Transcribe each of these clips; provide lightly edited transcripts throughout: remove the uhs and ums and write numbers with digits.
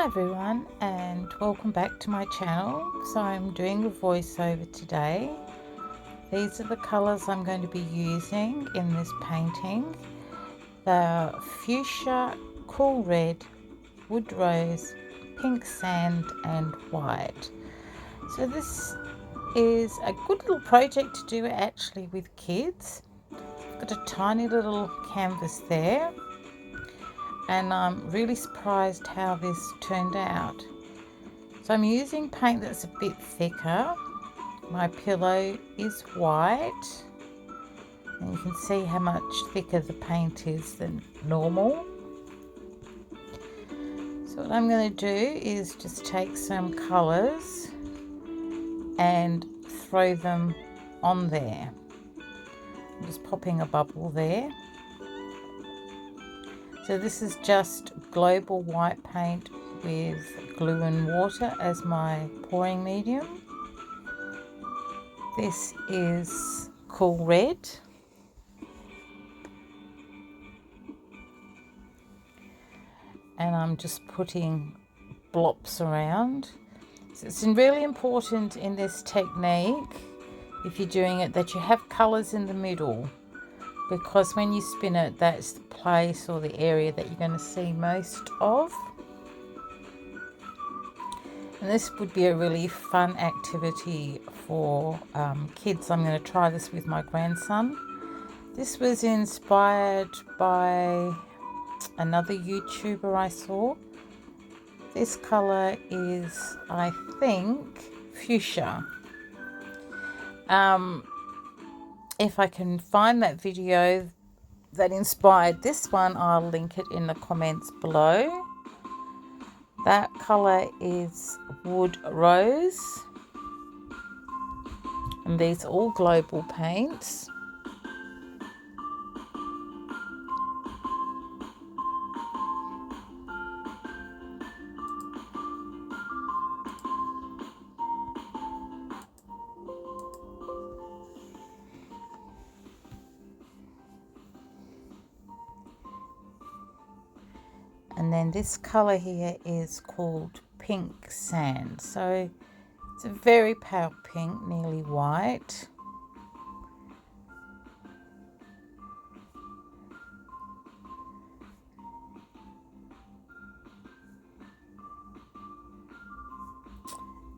Hi everyone, and welcome back to my channel. So I'm doing a voiceover today. These are the colours I'm going to be using in this painting. The fuchsia, cool red, wood rose, pink sand and white. So this is a good little project to do actually with kids. I've got a tiny little canvas there, and I'm really surprised how this turned out. So I'm using paint that's a bit thicker. My pillow is white, and you can see how much thicker the paint is than normal. So what I'm going to do is just take some colours and throw them on there. I'm just popping a bubble there. So this is just global white paint with glue and water as my pouring medium. This is cool red. And I'm just putting blops around. So it's really important in this technique, if you're doing it, that you have colours in the middle, because when you spin it, that's the place or the area that you're going to see most of. And this would be a really fun activity for kids. I'm going to try this with my grandson. This was inspired by another YouTuber I saw. This colour is, I think, fuchsia. If I can find that video that inspired this one, I'll link it in the comments below. That colour is wood rose, and these are all global paints. And then this colour here is called pink sand. So it's a very pale pink, nearly white.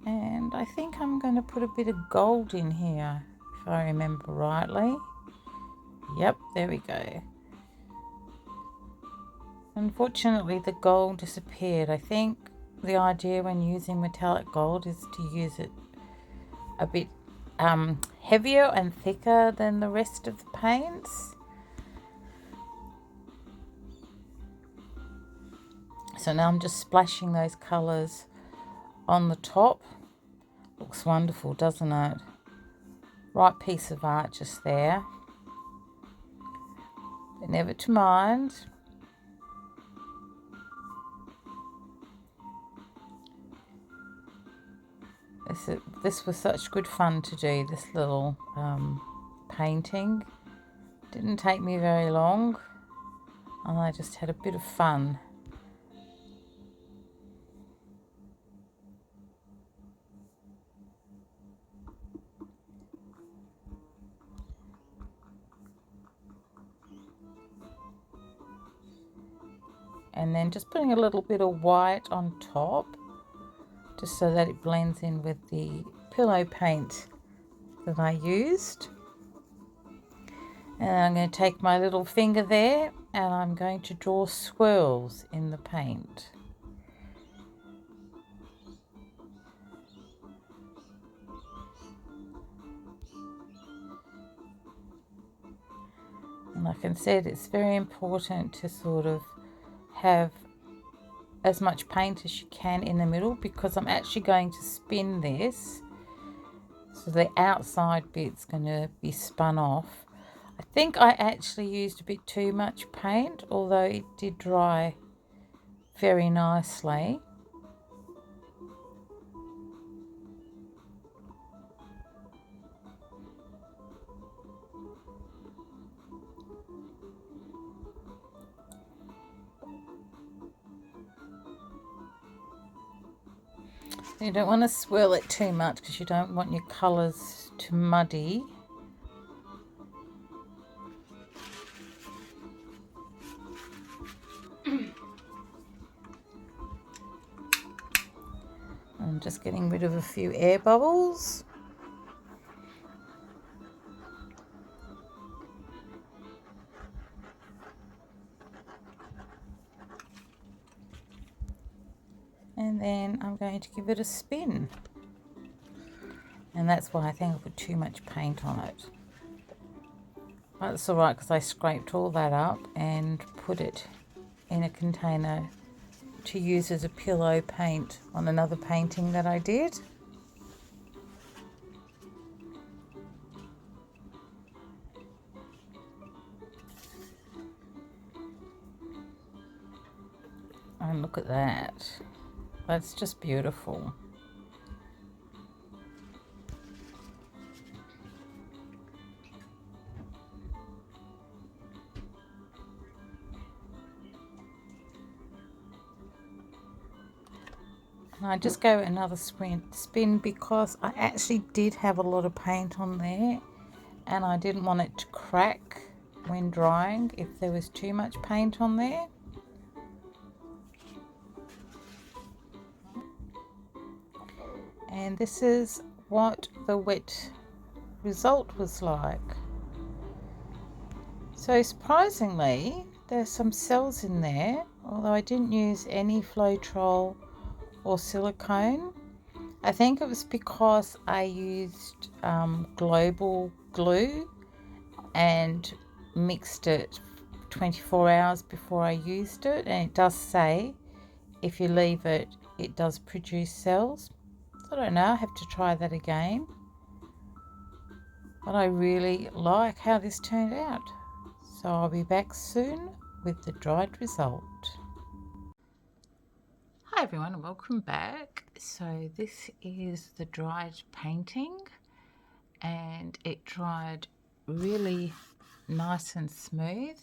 And I think I'm going to put a bit of gold in here, if I remember rightly. Yep, there we go. Unfortunately, the gold disappeared. I think the idea when using metallic gold is to use it a bit heavier and thicker than the rest of the paints. So now I'm just splashing those colours on the top. Looks wonderful, doesn't it? Right piece of art just there. But never to mind. This was such good fun to do, this little painting. Didn't take me very long, and I just had a bit of fun. And then just putting a little bit of white on top, just so that it blends in with the pillow paint that I used. And I'm going to take my little finger there, and I'm going to draw swirls in the paint. And like I said, it's very important to sort of have as much paint as you can in the middle, because I'm actually going to spin this, so the outside bit's going to be spun off. I think I actually used a bit too much paint, although it did dry very nicely. You don't want to swirl it too much because you don't want your colours to muddy. I'm just getting rid of a few air bubbles. And then I'm going to give it a spin. And that's why I think I put too much paint on it. But it's alright because I scraped all that up and put it in a container to use as a pillow paint on another painting that I did. And look at that. That's just beautiful. And I just go another spin because I actually did have a lot of paint on there and I didn't want it to crack when drying if there was too much paint on there. And this is what the wet result was like. So surprisingly, there's some cells in there, although I didn't use any Floetrol or silicone. I think it was because I used global glue and mixed it 24 hours before I used it, and it does say if you leave it, it does produce cells. I don't know, I have to try that again. But I really like how this turned out. So I'll be back soon with the dried result. Hi everyone and welcome back. So this is the dried painting and it dried really nice and smooth.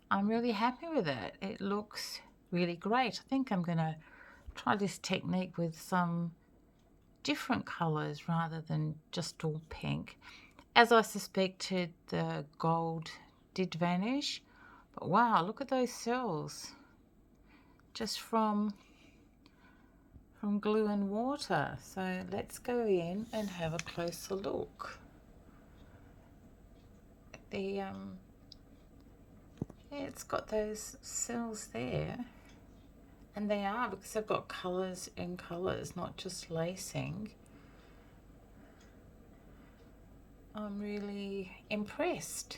I'm really happy with it. It looks really great. I think I'm going to try this technique with some different colours rather than just all pink. As I suspected, the gold did vanish, but wow, look at those cells just from glue and water. So let's go in and have a closer look. Yeah, it's got those cells there, and they are, because they've got colours and colours, not just lacing. I'm really impressed.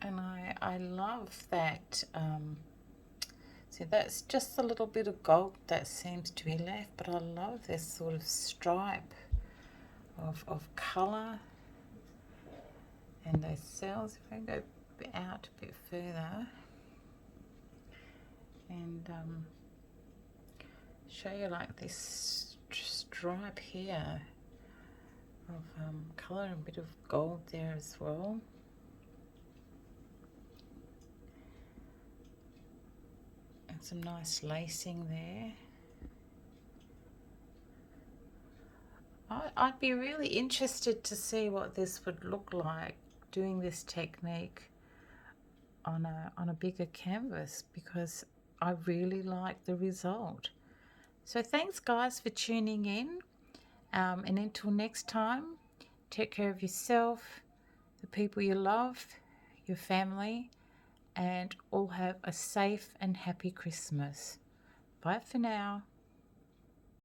And I love that. So that's just a little bit of gold that seems to be left, but I love this sort of stripe of colour and those cells. If I go out a bit further and show you like this stripe here of colour and a bit of gold there as well. And some nice lacing there. I'd be really interested to see what this would look like doing this technique on a bigger canvas, because I really like the result. So thanks guys for tuning in, and until next time, take care of yourself, the people you love, your family, and all have a safe and happy Christmas. Bye for now.